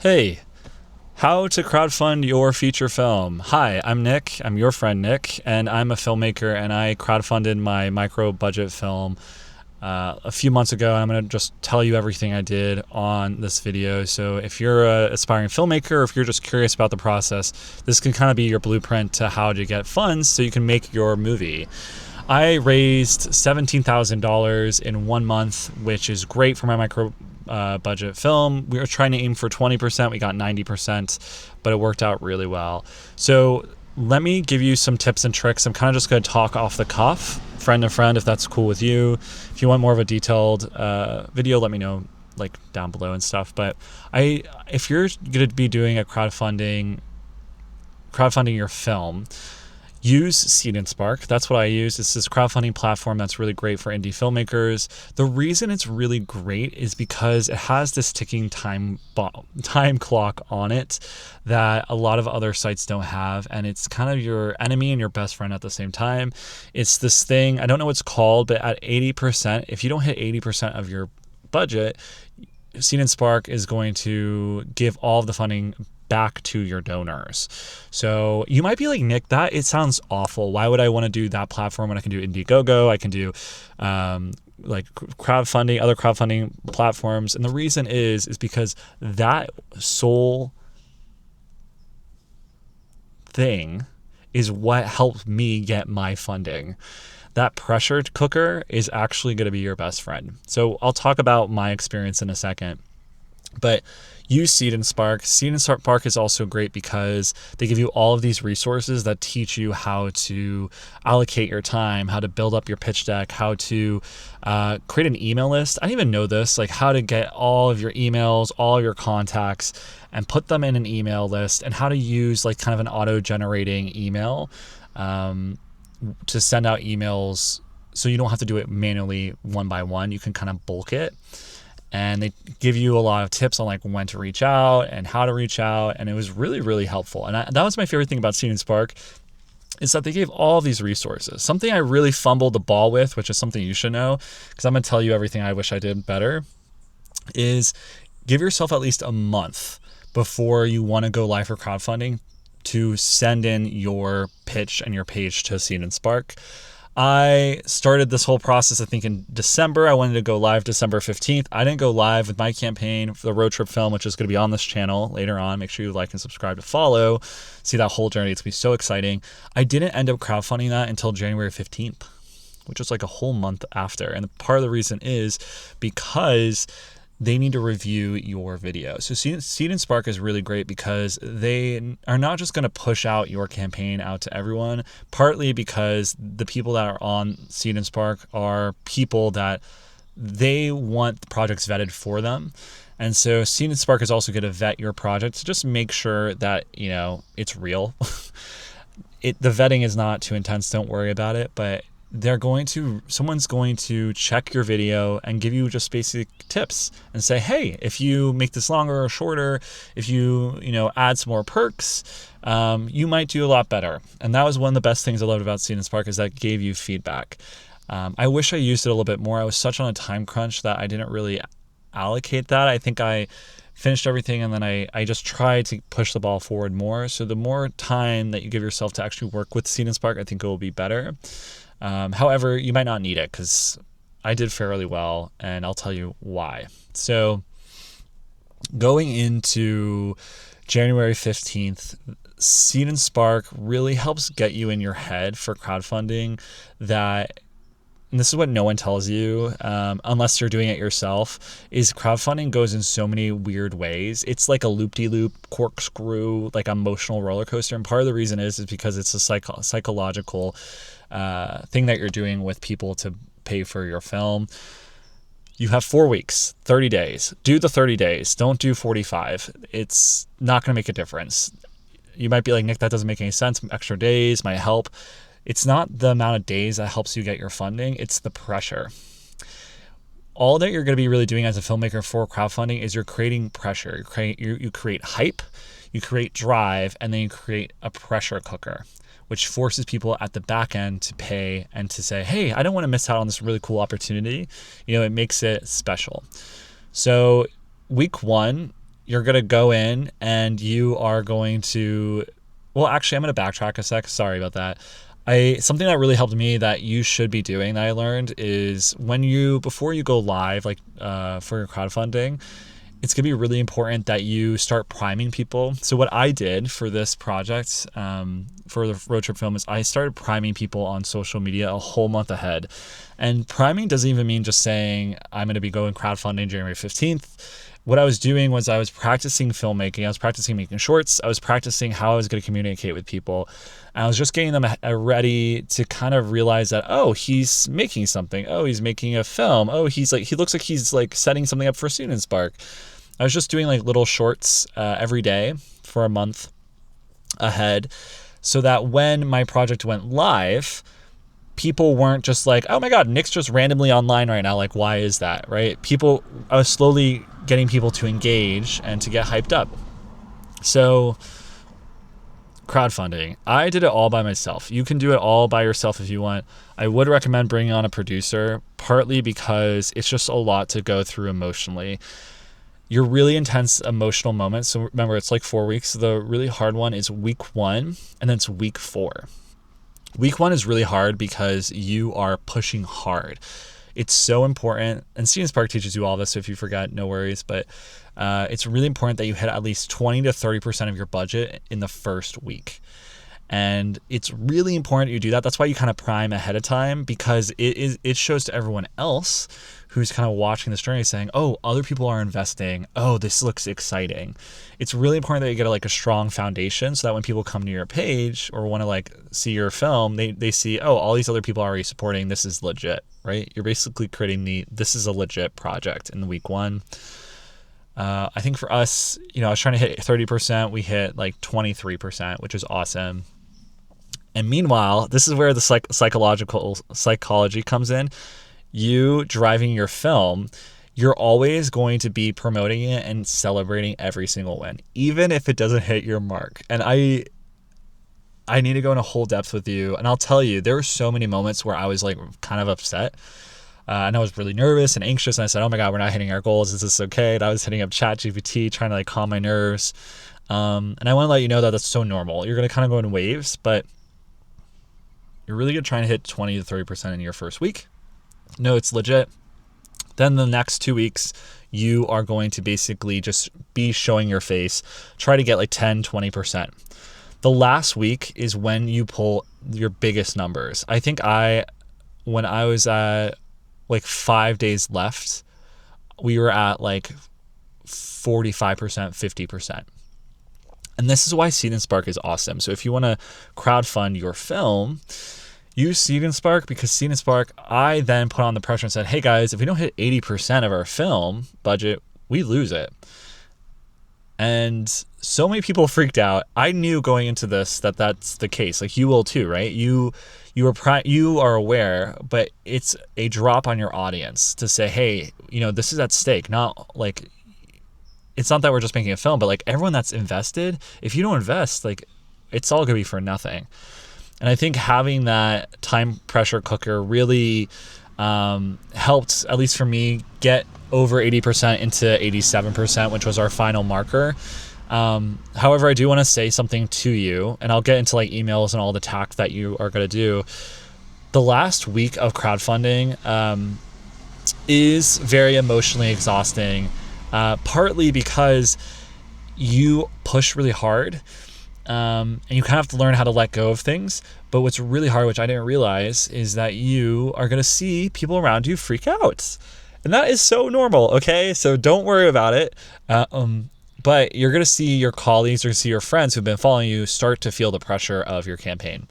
Hey, how to crowdfund your feature film. Hi, I'm Nick. I'm your friend Nick, and I'm a filmmaker, and I crowdfunded my micro budget film a few months ago. And I'm going to just tell you everything I did on this video. So if you're an aspiring filmmaker, or if you're just curious about the process, this can kind of be your blueprint to how to get funds so you can make your movie. I raised $17,000 in 1 month, which is great for my micro budget film. We were trying to aim for 20%. We got 90%, but it worked out really well. So let me give you some tips and tricks. I'm kind of just going to talk off the cuff, friend to friend, if that's cool with you. If you want more of a detailed video, let me know like down below and stuff. But if you're going to be doing a crowdfunding your film, use Seed & Spark. That's what I use. It's this crowdfunding platform that's really great for indie filmmakers. The reason it's really great is because it has this ticking time clock on it that a lot of other sites don't have, and it's kind of your enemy and your best friend at the same time. It's this thing, I don't know what it's called, but at 80%, if you don't hit 80% of your budget, Seed & Spark is going to give all of the funding back to your donors. So you might be like, Nick, it sounds awful. Why would I want to do that platform when I can do Indiegogo? I can do like crowdfunding, other crowdfunding platforms. And the reason is because that sole thing is what helped me get my funding. That pressure cooker is actually going to be your best friend. So I'll talk about my experience in a second. But use Seed & Spark. Seed & Spark is also great because they give you all of these resources that teach you how to allocate your time, how to build up your pitch deck, how to create an email list. I didn't even know this, like how to get all of your emails, all of your contacts, and put them in an email list, and how to use like kind of an auto-generating email to send out emails so you don't have to do it manually one by one. You can kind of bulk it. And they give you a lot of tips on like when to reach out and how to reach out. And it was really, really helpful. And that was my favorite thing about Seed & Spark, is that they gave all of these resources. Something I really fumbled the ball with, which is something you should know, because I'm going to tell you everything I wish I did better, is give yourself at least a month before you want to go live for crowdfunding to send in your pitch and your page to Seed & Spark. I started this whole process, I think, in December. I wanted to go live December 15th. I didn't go live with my campaign for the road trip film, which is going to be on this channel later on. Make sure you like and subscribe to follow. See that whole journey. It's going to be so exciting. I didn't end up crowdfunding that until January 15th, which was like a whole month after. And part of the reason is because they need to review your video. So Seed & Spark is really great because they are not just going to push out your campaign out to everyone, partly because the people that are on Seed & Spark are people that they want the projects vetted for them. And so Seed & Spark is also going to vet your project to just make sure that, you know, it's real. The vetting is not too intense, don't worry about it, but someone's going to check your video and give you just basic tips and say, hey, if you make this longer or shorter, if you add some more perks, you might do a lot better. And that was one of the best things I loved about Seed & Spark, is that gave you feedback. I wish I used it a little bit more. I was such on a time crunch that I didn't really allocate that. I think I finished everything and then I just tried to push the ball forward more. So the more time that you give yourself to actually work with Seed & Spark, I think it will be better. However, you might not need it, because I did fairly well, and I'll tell you why. So going into January 15th, Seed & Spark really helps get you in your head for crowdfunding that, and this is what no one tells you, unless you're doing it yourself, is crowdfunding goes in so many weird ways. It's like a loop-de-loop, corkscrew, like emotional roller coaster. And part of the reason is because it's a psychological thing that you're doing with people to pay for your film. You have 4 weeks, 30 days. Do the 30 days. Don't do 45. It's not going to make a difference. You might be like, Nick, that doesn't make any sense. Extra days might help. It's not the amount of days that helps you get your funding. It's the pressure. All that you're going to be really doing as a filmmaker for crowdfunding is you're creating pressure. You create hype, you create drive, and then you create a pressure cooker, which forces people at the back end to pay and to say, hey, I don't want to miss out on this really cool opportunity. It makes it special. So week 1, you're going to go in and you are going to, well, actually, I'm going to backtrack a sec. Sorry about that. Something that really helped me that you should be doing that I learned is before you go live, like for your crowdfunding, it's going to be really important that you start priming people. So what I did for this project, for the road trip film, is I started priming people on social media a whole month ahead. And priming doesn't even mean just saying, I'm going to be going crowdfunding January 15th. What I was doing was I was practicing filmmaking. I was practicing making shorts. I was practicing how I was going to communicate with people. And I was just getting them ready to kind of realize that, oh, he's making something. Oh, he's making a film. Oh, he looks like he's like setting something up for Student Spark. I was just doing like little shorts every day for a month ahead, so that when my project went live, people weren't just like, oh my God, Nick's just randomly online right now. Like, why is that, right? I was slowly getting people to engage and to get hyped up. So crowdfunding, I did it all by myself. You can do it all by yourself if you want. I would recommend bringing on a producer, partly because it's just a lot to go through emotionally. Your really intense emotional moments, so remember, it's like 4 weeks. The really hard one is week 1, and then it's week 4. Week 1 is really hard because you are pushing hard. It's so important, and Student Spark teaches you all this, so if you forget, no worries, but it's really important that you hit at least 20 to 30% of your budget in the first week. And it's really important you do that. That's why you kind of prime ahead of time, because it shows to everyone else who's kind of watching this journey saying, oh, other people are investing. Oh, this looks exciting. It's really important that you get a strong foundation, so that when people come to your page or want to like see your film, they see, oh, all these other people are already supporting. This is legit, right? You're basically creating this is a legit project in week 1. I think for us, I was trying to hit 30%. We hit like 23%, which is awesome. And meanwhile, this is where the psychology comes in. You driving your film, you're always going to be promoting it and celebrating every single win, even if it doesn't hit your mark. And I need to go into whole depth with you. And I'll tell you, there were so many moments where I was like kind of upset. And I was really nervous and anxious. And I said, oh my God, we're not hitting our goals. Is this okay? And I was hitting up ChatGPT, trying to like calm my nerves. And I want to let you know that that's so normal. You're going to kind of go in waves, but you're really good trying to hit 20 to 30% in your first week. No, it's legit. Then the next 2 weeks, you are going to basically just be showing your face. Try to get like 10, 20%. The last week is when you pull your biggest numbers. I think when I was at like 5 days left, we were at like 45%, 50%. And this is why Student Spark is awesome. So if you want to crowdfund your film, use Student Spark, because Student Spark, I then put on the pressure and said, hey guys, if we don't hit 80% of our film budget, we lose it. And so many people freaked out. I knew going into this that that's the case. Like you will too, right? You are aware, but it's a drop on your audience to say, hey, this is at stake. Not like, it's not that we're just making a film, but like everyone that's invested, if you don't invest, like it's all gonna be for nothing. And I think having that time pressure cooker really helped, at least for me, get over 80% into 87%, which was our final marker. However, I do want to say something to you, and I'll get into like emails and all the tact that you are going to do. The last week of crowdfunding is very emotionally exhausting, partly because you push really hard. And you kind of have to learn how to let go of things. But what's really hard, which I didn't realize, is that you are going to see people around you freak out. And that is so normal, okay? So don't worry about it. But you're going to see your colleagues or see your friends who've been following you start to feel the pressure of your campaign.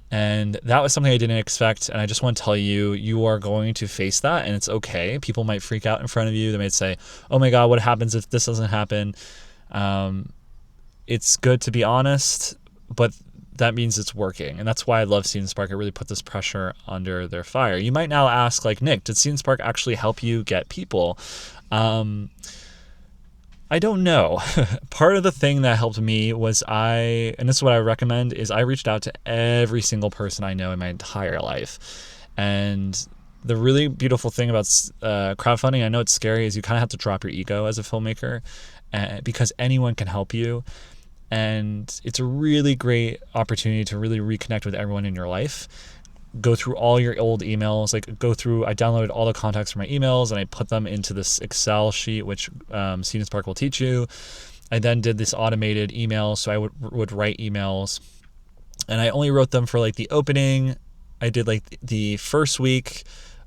And that was something I didn't expect. And I just want to tell you, you are going to face that, and it's okay. People might freak out in front of you. They might say, oh my God, what happens if this doesn't happen? It's good to be honest, but that means it's working. And that's why I love Student Spark. It really put this pressure under their fire. You might now ask, like, Nick, did Student Spark actually help you get people? I don't know. Part of the thing that helped me was and this is what I recommend, is I reached out to every single person I know in my entire life. And the really beautiful thing about crowdfunding, I know it's scary, is you kind of have to drop your ego as a filmmaker. because anyone can help you. And it's a really great opportunity to really reconnect with everyone in your life. Go through all your old emails, I downloaded all the contacts from my emails and I put them into this Excel sheet, which Scene Spark will teach you. I then did this automated email. So I would write emails, and I only wrote them for like the opening. I did like the first week.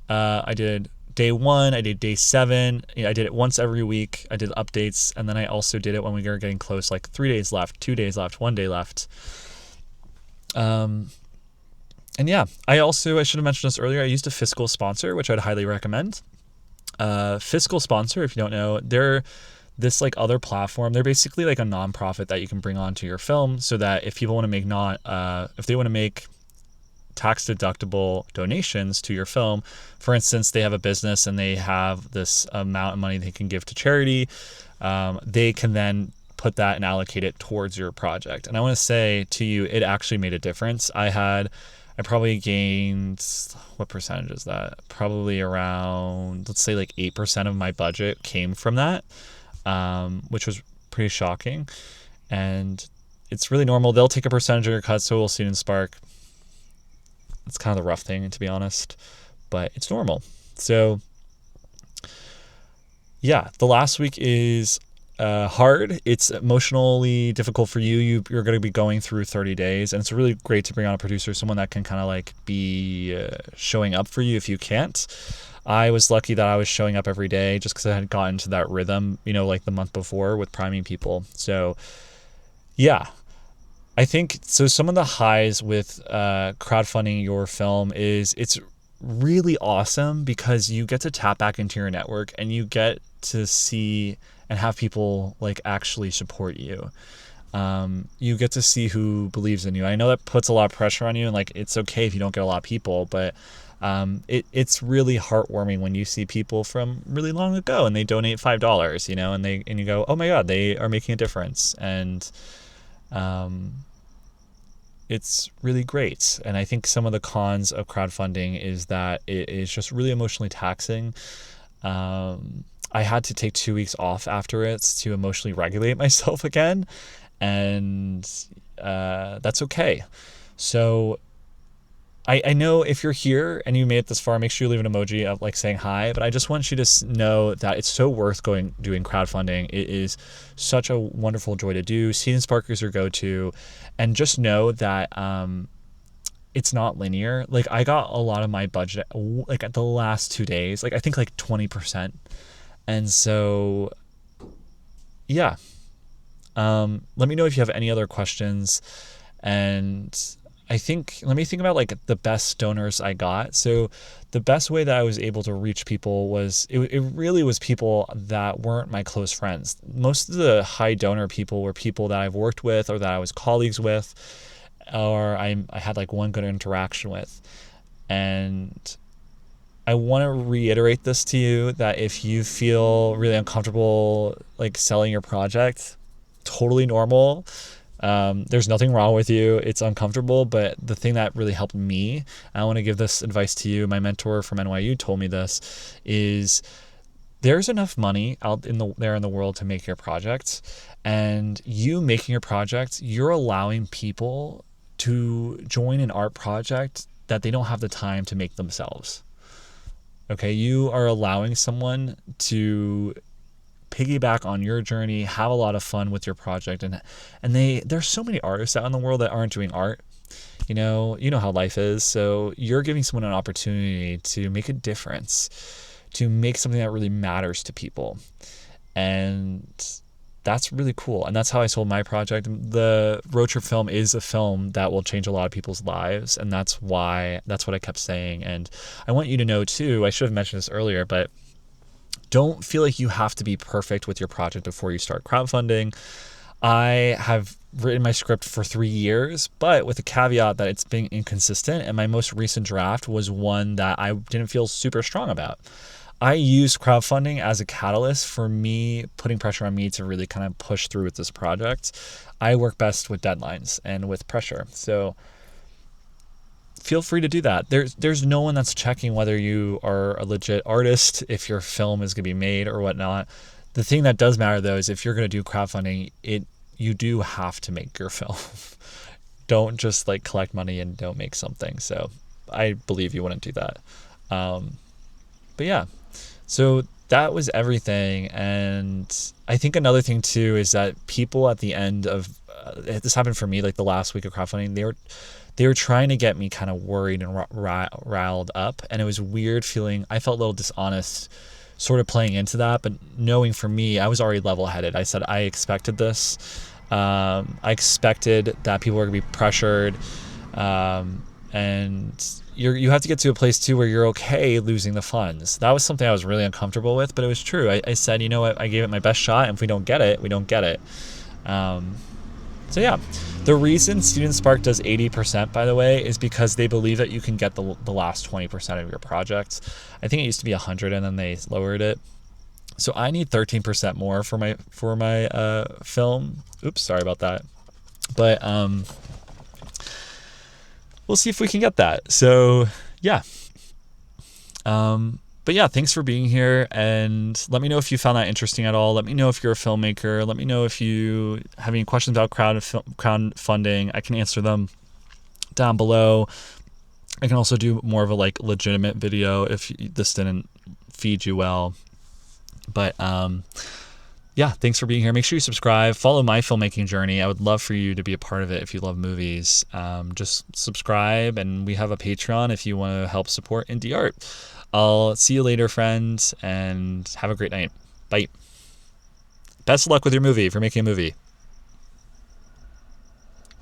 I did day 1, I did day 7. I did it once every week. I did updates, and then I also did it when we were getting close, like 3 days left, 2 days left, 1 day left. And yeah, I should have mentioned this earlier. I used a fiscal sponsor, which I'd highly recommend. Fiscal sponsor, if you don't know, they're this like other platform. They're basically like a nonprofit that you can bring onto your film, so that if people want to if they want to make tax deductible donations to your film, for instance, they have a business and they have this amount of money they can give to charity, they can then put that and allocate it towards your project. And I want to say to you, it actually made a difference. I probably gained, what percentage is that? Probably around, let's say like 8% of my budget came from that, which was pretty shocking. And it's really normal. They'll take a percentage of your cut, so will Scene and Spark. It's kind of the rough thing, to be honest, but it's normal. So yeah, the last week is hard. It's emotionally difficult for you. You're going to be going through 30 days, and it's really great to bring on a producer, someone that can kind of like be showing up for you if you can't. I was lucky that I was showing up every day just because I had gotten to that rhythm, like the month before with priming people. So yeah, I think so. Some of the highs with crowdfunding your film is it's really awesome because you get to tap back into your network and you get to see and have people like actually support you. You get to see who believes in you. I know that puts a lot of pressure on you, and like it's okay if you don't get a lot of people, but it's really heartwarming when you see people from really long ago and they donate $5, and you go, oh my God, they are making a difference. And it's really great. And I think some of the cons of crowdfunding is that it is just really emotionally taxing. I had to take 2 weeks off after it to emotionally regulate myself again, and that's okay. So I know if you're here and you made it this far, make sure you leave an emoji of like saying hi, but I just want you to know that it's so worth doing crowdfunding. It is such a wonderful joy to do. Scene and Spark is your go-to, and just know that it's not linear. Like I got a lot of my budget like at the last 2 days, like I think like 20%. And so, yeah, let me know if you have any other questions. And let me think about like the best donors I got. So the best way that I was able to reach people was, it really was people that weren't my close friends. Most of the high donor people were people that I've worked with or that I was colleagues with, or I had like one good interaction with. And I want to reiterate this to you, that if you feel really uncomfortable like selling your project, totally normal. There's nothing wrong with you. It's uncomfortable, but the thing that really helped me, and I want to give this advice to you, my mentor from NYU told me this, is there's enough money out in the world to make your project, and you making your project, you're allowing people to join an art project that they don't have the time to make themselves. Okay, you are allowing someone to piggyback on your journey, have a lot of fun with your project, and there's so many artists out in the world that aren't doing art. You know how life is. So you're giving someone an opportunity to make a difference, to make something that really matters to people, and that's really cool. And that's how I sold my project. The road trip film is a film that will change a lot of people's lives, and that's what I kept saying. And I want you to know too, I should have mentioned this earlier, but don't feel like you have to be perfect with your project before you start crowdfunding. I have written my script for 3 years, but with the caveat that it's been inconsistent, and my most recent draft was one that I didn't feel super strong about. I used crowdfunding as a catalyst for me, putting pressure on me to really kind of push through with this project. I work best with deadlines and with pressure. So feel free to do that. There's no one that's checking whether you are a legit artist, if your film is going to be made or whatnot. The thing that does matter though is if you're going to do crowdfunding, you do have to make your film. Don't just like collect money and don't make something. So I believe you wouldn't do that. But yeah, so that was everything. And I think another thing too is that people at the end of this happened for me, like the last week of crowdfunding, they were trying to get me kind of worried and riled up, and it was weird feeling. I felt a little dishonest sort of playing into that, but knowing for me, I was already level-headed. I said I expected this. I expected that people were going to be pressured, and you have to get to a place too where you're okay losing the funds. That was something I was really uncomfortable with, but it was true. I said, you know what, I gave it my best shot, and if we don't get it, we don't get it. So yeah, the reason Student Spark does 80%, by the way, is because they believe that you can get the last 20% of your projects. I think it used to be 100 and then they lowered it. So I need 13% more for my film. Oops, sorry about that. But we'll see if we can get that. So yeah. But yeah, thanks for being here, and let me know if you found that interesting at all. Let me know if you're a filmmaker. Let me know if you have any questions about crowdfunding. I can answer them down below. I can also do more of a like legitimate video if this didn't feed you well. But yeah, thanks for being here. Make sure you subscribe. Follow my filmmaking journey. I would love for you to be a part of it if you love movies. Just subscribe, and we have a Patreon if you want to help support indie art. I'll see you later, friends, and have a great night. Bye. Best of luck with your movie if you're making a movie.